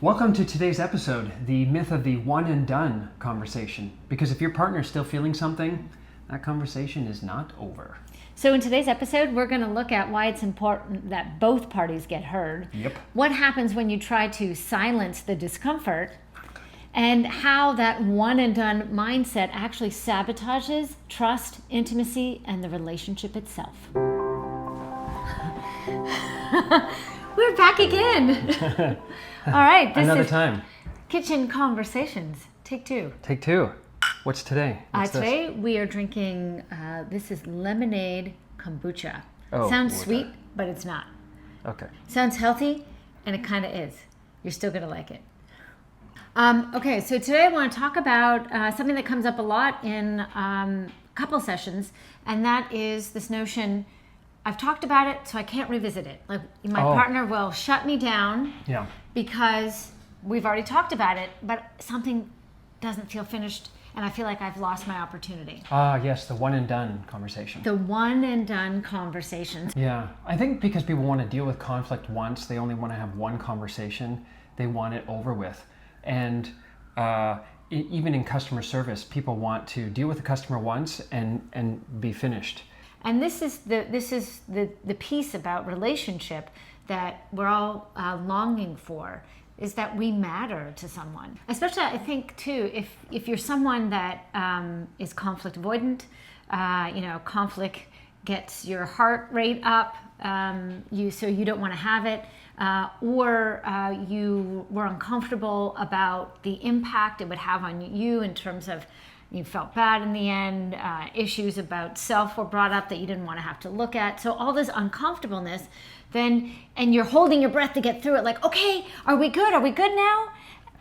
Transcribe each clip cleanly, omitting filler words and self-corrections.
Welcome to today's episode, the myth of the one and done conversation. Because if your partner is still feeling something, that conversation is not over. So in today's episode, we're going to look at why it's important that both parties get heard. Yep. What happens when you try to silence the discomfort, and how that one and done mindset actually sabotages trust, intimacy, and the relationship itself. We're back again. All right. This Another is time. Kitchen Conversations. Take two. Take two. What's today? Today we are drinking, this is lemonade kombucha. Oh, Sounds okay. sweet, but it's not. Okay. Sounds healthy, and it kind of is. You're still going to like it. Okay, so today I want to talk about something that comes up a lot in couple sessions, and that is this notion, I've talked about it, so I can't revisit it. Like my partner will shut me down because we've already talked about it, but something doesn't feel finished, and I feel like I've lost my opportunity. Yes, the one and done conversation. The one and done conversations. Yeah, I think because people want to deal with conflict once, they only want to have one conversation, they want it over with. And even in customer service, people want to deal with the customer once and be finished. And this is the piece about relationship that we're all longing for, is that we matter to someone. Especially, I think too, if you're someone that is conflict avoidant, conflict gets your heart rate up, so you don't want to have it, or you were uncomfortable about the impact it would have on you in terms of you felt bad in the end, issues about self were brought up that you didn't want to have to look at. So all this uncomfortableness, and you're holding your breath to get through it, like, okay, are we good? Are we good now?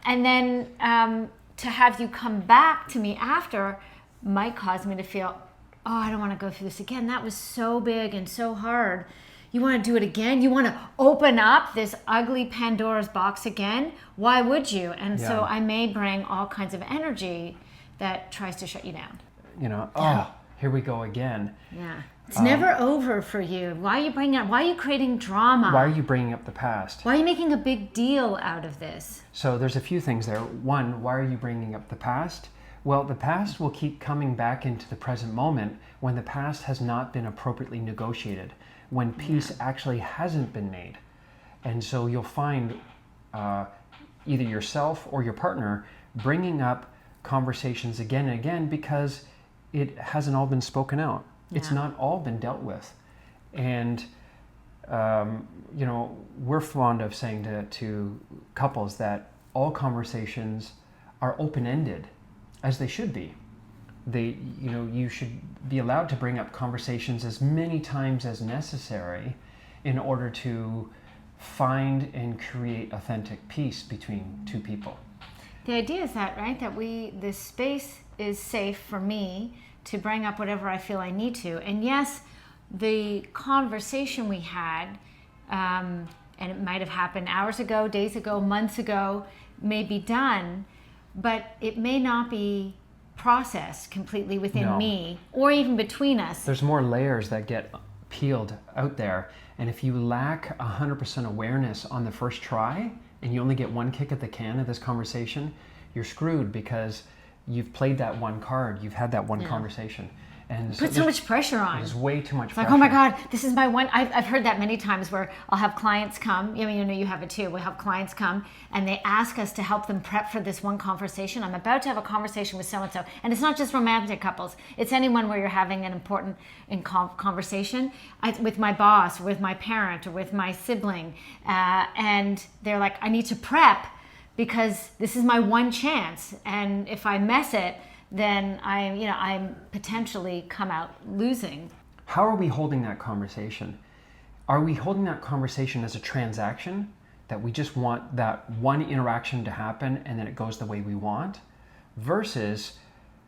And then to have you come back to me after might cause me to feel, oh, I don't want to go through this again. That was so big and so hard. You want to do it again? You want to open up this ugly Pandora's box again? Why would you? And so I may bring all kinds of energy that tries to shut you down. Here we go again. Yeah. It's never over for you. Why are you creating drama? Why are you bringing up the past? Why are you making a big deal out of this? So there's a few things there. One, why are you bringing up the past? Well, the past will keep coming back into the present moment when the past has not been appropriately negotiated, when peace actually hasn't been made. And so you'll find either yourself or your partner bringing up conversations again and again because it hasn't all been spoken out. Yeah. It's not all been dealt with. And, we're fond of saying to couples that all conversations are open-ended, as they should be. You should be allowed to bring up conversations as many times as necessary in order to find and create authentic peace between two people. The idea is that, right, that this space is safe for me to bring up whatever I feel I need to. And yes, the conversation we had, and it might have happened hours ago, days ago, months ago, may be done, but it may not be processed completely within me or even between us. There's more layers that get peeled out there. And if you lack 100% awareness on the first try, and you only get one kick at the can of this conversation, you're screwed because you've played that one card, you've had that one conversation. And Put so much pressure on. There's way too much pressure. Like, oh my God, this is my one. I've heard that many times where I'll have clients come, you have it too, we'll have clients come and they ask us to help them prep for this one conversation. I'm about to have a conversation with so-and-so. And it's not just romantic couples. It's anyone where you're having an important conversation with my boss, or with my parent, or with my sibling. And they're like, I need to prep because this is my one chance. And if I mess it, then I'm potentially come out losing. How are we holding that conversation? Are we holding that conversation as a transaction that we just want that one interaction to happen and then it goes the way we want, versus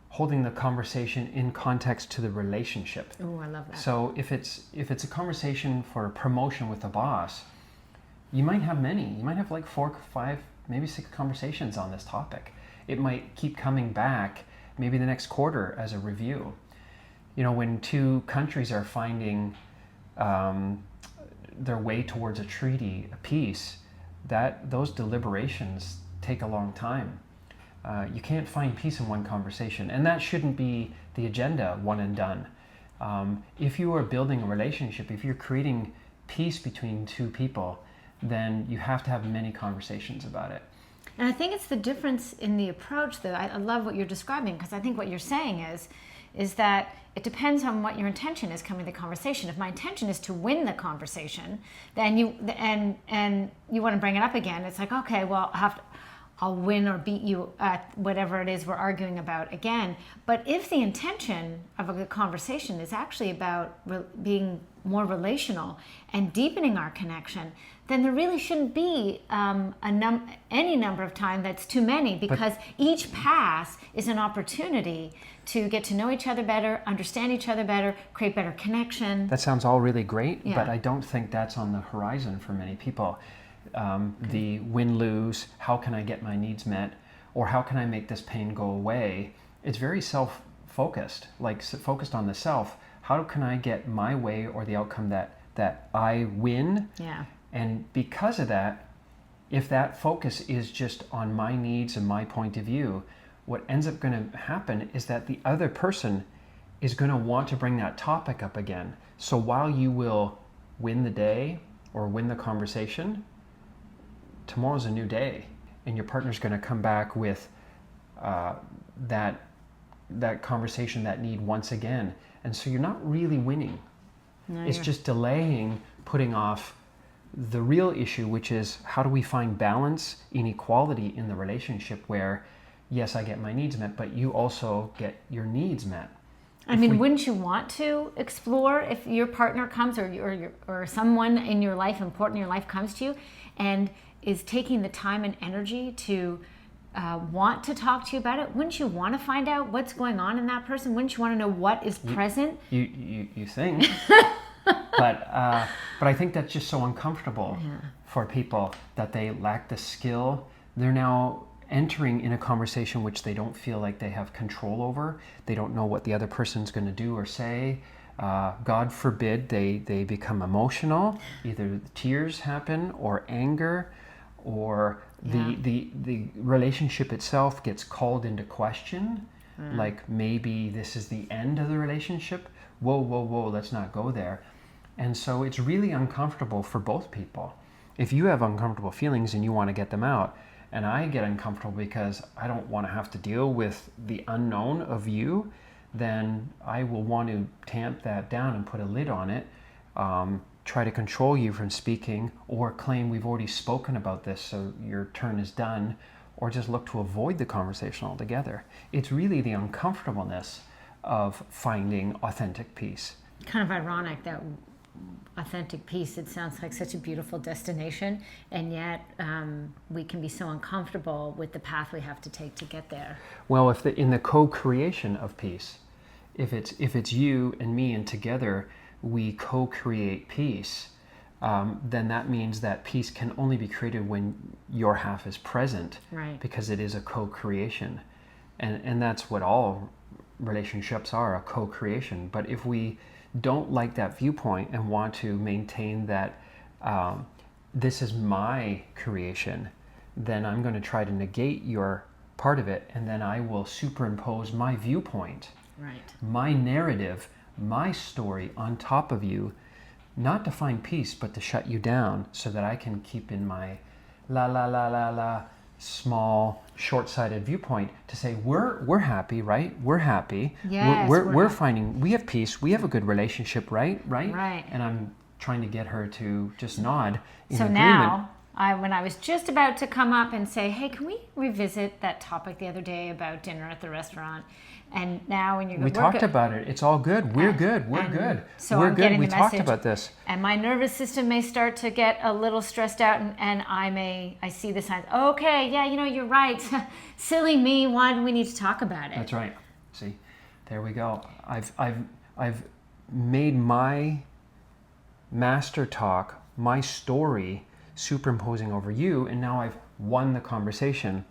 holding the conversation in context to the relationship? Oh, I love that. So if it's a conversation for promotion with the boss, you might have many. You might have like 4, 5, maybe 6 conversations on this topic. It might keep coming back maybe the next quarter as a review. When two countries are finding their way towards a treaty, a peace, those deliberations take a long time. You can't find peace in one conversation, and that shouldn't be the agenda, one and done. If you are building a relationship, if you're creating peace between two people, then you have to have many conversations about it. And I think it's the difference in the approach, though. I love what you're describing, because I think what you're saying is that it depends on what your intention is coming to the conversation. If my intention is to win the conversation, then you want to bring it up again. It's like, okay, well, I'll win or beat you at whatever it is we're arguing about again. But if the intention of a conversation is actually about being more relational and deepening our connection, then there really shouldn't be any number of time that's too many, because each pass is an opportunity to get to know each other better, understand each other better, create better connection. That sounds all really great, Yeah. but I don't think that's on the horizon for many people. The win-lose, how can I get my needs met, or how can I make this pain go away? It's very self-focused, like focused on the self. How can I get my way or the outcome that I win? Yeah. And because of that, if that focus is just on my needs and my point of view, what ends up going to happen is that the other person is going to want to bring that topic up again. So while you will win the day or win the conversation, tomorrow's a new day, and your partner's going to come back with that conversation, that need once again. And so you're not really winning. No, It's just delaying, putting off the real issue, which is how do we find balance, inequality in the relationship where, yes, I get my needs met, but you also get your needs met. I mean, wouldn't you want to explore if your partner comes or someone in your life, important in your life, comes to you and is taking the time and energy to want to talk to you about it? Wouldn't you want to find out what's going on in that person? Wouldn't you want to know what is present? You think, but I think that's just so uncomfortable for people that they lack the skill. They're now entering in a conversation which they don't feel like they have control over. They don't know what the other person's going to do or say. God forbid they become emotional. Either tears happen or anger, or the relationship itself gets called into question. Like maybe this is the end of the relationship. Whoa, let's not go there. And so it's really uncomfortable for both people. If you have uncomfortable feelings and you want to get them out, and I get uncomfortable because I don't want to have to deal with the unknown of you, then I will want to tamp that down and put a lid on it, try to control you from speaking, or claim we've already spoken about this so your turn is done, or just look to avoid the conversation altogether. It's really the uncomfortableness of finding authentic peace. Kind of ironic that authentic peace, it sounds like such a beautiful destination, and yet we can be so uncomfortable with the path we have to take to get there. Well, if in the co-creation of peace, if it's you and me and together we co-create peace, then that means that peace can only be created when your half is present, right? Because it is a co-creation, and that's what all relationships are, a co-creation. But if we don't like that viewpoint and want to maintain that this is my creation, then I'm going to try to negate your part of it, and then I will superimpose my viewpoint, right, my narrative, my story on top of you, not to find peace, but to shut you down so that I can keep in my la small, short-sighted viewpoint to say we're happy, right? We're happy. Yes, we're finding, we have peace. We have a good relationship, right? Right. And I'm trying to get her to just nod in so agreement. Now, when I was just about to come up and say, hey, can we revisit that topic the other day about dinner at the restaurant? And now when you're we talked about it. It's all good. We're good. So we're I'm good. getting We the talked message, about this. and my nervous system may start to get a little stressed out, and I see the signs. Okay, yeah, you're right. Silly me. Why do we need to talk about it? That's right. See, there we go. I've made my master talk, my story, superimposing over you, and now I've won the conversation.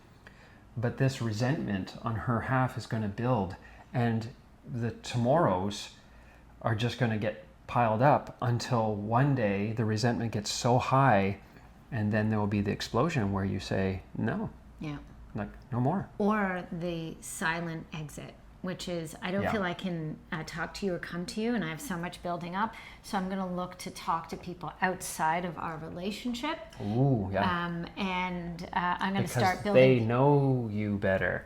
But this resentment on her half is going to build, and the tomorrows are just going to get piled up until one day the resentment gets so high And then there will be the explosion where you say, no, Yeah. like, no more. Or the silent exit, which is, I don't Yeah. feel I can talk to you or come to you, and I have so much building up. So I'm going to look to talk to people outside of our relationship. Ooh, yeah. And I'm going to Because start they building. know you better.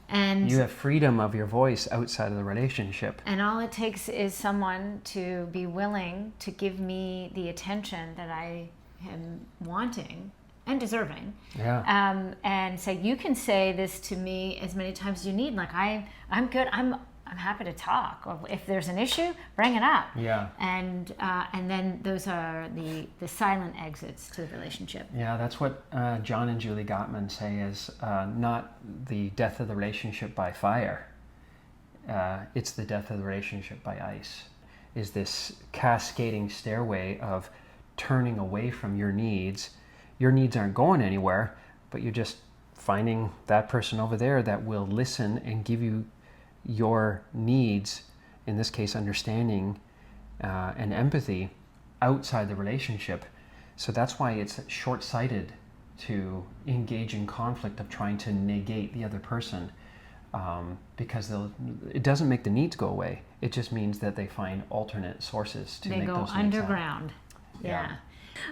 And You have freedom of your voice outside of the relationship. And all it takes is someone to be willing to give me the attention that I am wanting and deserving. Yeah. And say, you can say this to me as many times as you need. Like, I'm good. I'm happy to talk. Or if there's an issue, bring it up. Yeah. And then those are the silent exits to the relationship. Yeah, that's what John and Julie Gottman say is not the death of the relationship by fire. It's the death of the relationship by ice. Is this cascading stairway of turning away from your needs. Your needs aren't going anywhere, but you're just finding that person over there that will listen and give you your needs, in this case understanding and empathy, outside the relationship. So that's why it's short-sighted to engage in conflict of trying to negate the other person, because it doesn't make the needs go away. It just means that they find alternate sources to make those needs happen. They go underground. Yeah.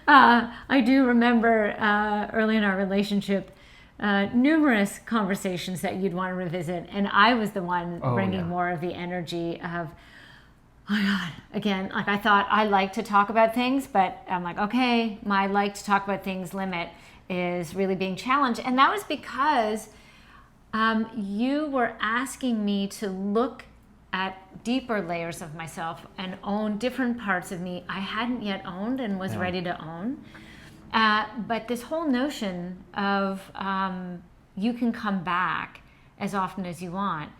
I do remember early in our relationship, numerous conversations that you'd want to revisit, and I was the one bringing more of the energy of, oh my God, again, like I thought I like to talk about things, but I'm like, okay, my like to talk about things limit is really being challenged. And that was because you were asking me to look at deeper layers of myself and own different parts of me I hadn't yet owned and was ready to own. But this whole notion of you can come back as often as you want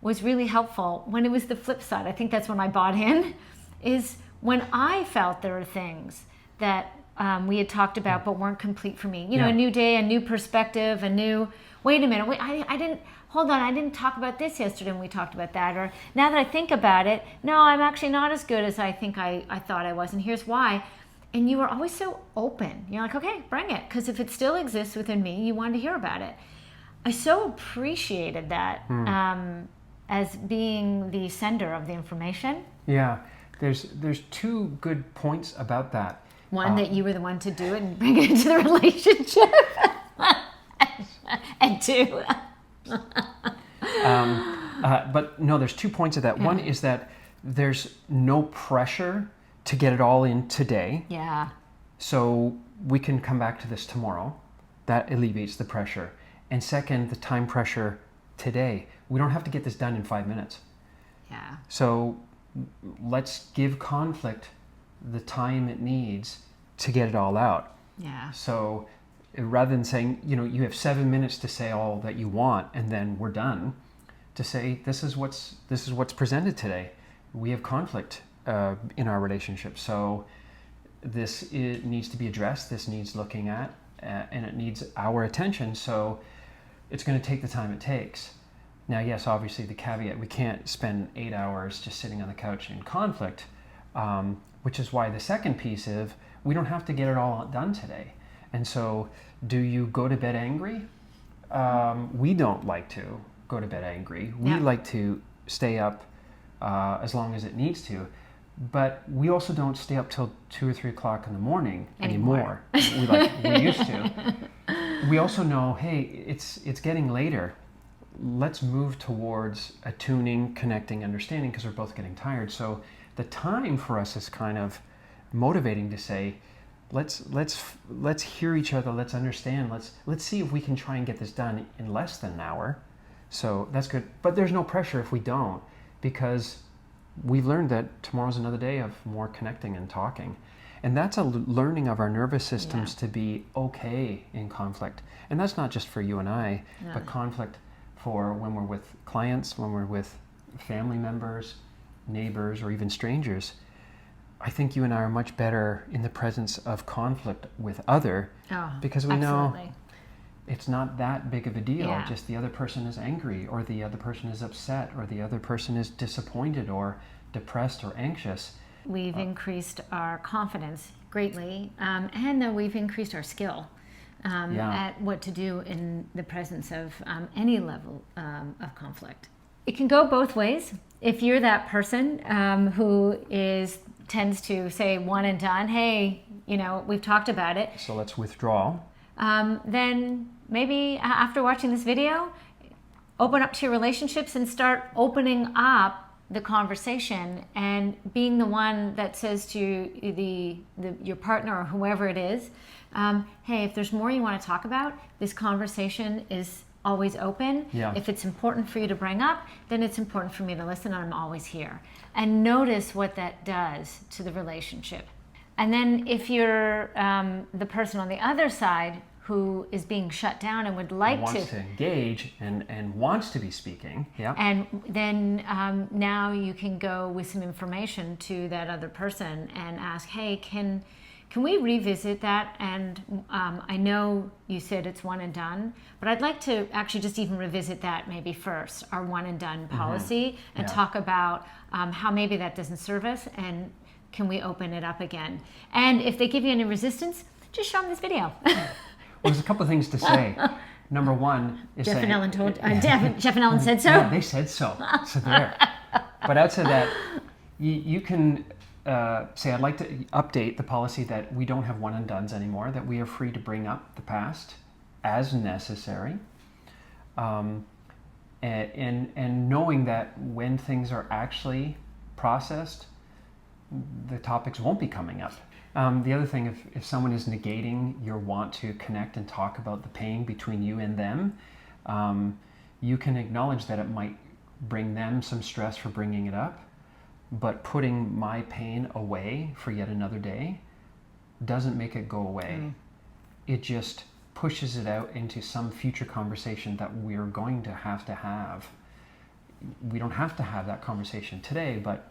was really helpful. When it was the flip side, I think that's when I bought in, is when I felt there were things that we had talked about but weren't complete for me. You know, a new day, a new perspective, a new, wait a minute, I didn't talk about this yesterday when we talked about that. Or now that I think about it, no, I'm actually not as good as I think I thought I was, and here's why. And you were always so open. You're like, okay, bring it, because if it still exists within me, you wanted to hear about it. I so appreciated that as being the sender of the information. Yeah, there's two good points about that. One, that you were the one to do it and bring it into the relationship. And two. But no, there's 2 points of that. One is that there's no pressure to get it all in today. Yeah. So we can come back to this tomorrow. That alleviates the pressure. And second, the time pressure today. We don't have to get this done in 5 minutes. Yeah. So let's give conflict the time it needs to get it all out. Yeah. So rather than saying, you have 7 minutes to say all that you want and then we're done, to say this is what's presented today. We have conflict in our relationship, so it needs to be addressed. This needs looking at, and it needs our attention. So it's going to take the time it takes. Now, yes, obviously the caveat: we can't spend 8 hours just sitting on the couch in conflict, which is why the second piece of we don't have to get it all done today. And so, do you go to bed angry? We don't like to go to bed angry. We like to stay up as long as it needs to. But we also don't stay up till 2 or 3 o'clock in the morning anymore. We used to. We also know, hey, it's getting later. Let's move towards attuning, connecting, understanding, because we're both getting tired. So the time for us is kind of motivating to say, let's hear each other, let's understand, let's see if we can try and get this done in less than an hour. So that's good. But there's no pressure if we don't, because we've learned that tomorrow's another day of more connecting and talking. And that's a learning of our nervous systems to be okay in conflict. And that's not just for you and I, but conflict for when we're with clients, when we're with family members, neighbors, or even strangers. I think you and I are much better in the presence of conflict with because we know it's not that big of a deal. Yeah. Just the other person is angry, or the other person is upset, or the other person is disappointed or depressed or anxious. We've increased our confidence greatly, and that we've increased our skill at what to do in the presence of any level of conflict. It can go both ways. If you're that person who tends to say one and done, hey, we've talked about it. So let's withdraw. Then maybe after watching this video, open up to your relationships and start opening up the conversation and being the one that says to your partner or whoever it is, hey, if there's more you want to talk about, this conversation is always open. Yeah. If it's important for you to bring up, then it's important for me to listen, and I'm always here. And notice what that does to the relationship. And then if you're the person on the other side who is being shut down and would like wants to engage and wants to be speaking. Yeah. And then now you can go with some information to that other person and ask, hey, can we revisit that? And I know you said it's one and done, but I'd like to actually just even revisit that maybe first, our one and done policy, and talk about how maybe that doesn't serve us, and can we open it up again? And if they give you any resistance, just show them this video. Well, there's a couple of things to say. Number one is Jeff and Ellen said so. Yeah, they said so. So there. But outside that, you can say, I'd like to update the policy that we don't have one and dones anymore, that we are free to bring up the past as necessary. And knowing that when things are actually processed, the topics won't be coming up. The other thing, if someone is negating your want to connect and talk about the pain between you and them, you can acknowledge that it might bring them some stress for bringing it up, but putting my pain away for yet another day doesn't make it go away. It just pushes it out into some future conversation that we're going to have. We don't have to have that conversation today, but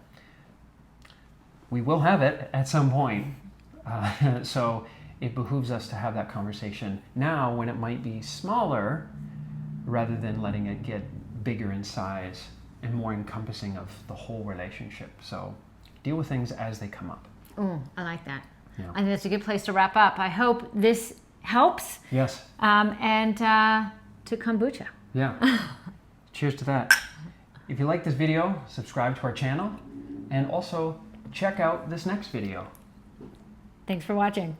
we will have it at some point. So it behooves us to have that conversation now when it might be smaller, rather than letting it get bigger in size and more encompassing of the whole relationship. So deal with things as they come up. Oh, I like that. Yeah. I think that's a good place to wrap up. I hope this helps. Yes. And to kombucha. Yeah. Cheers to that. If you like this video, subscribe to our channel, and also check out this next video. Thanks for watching.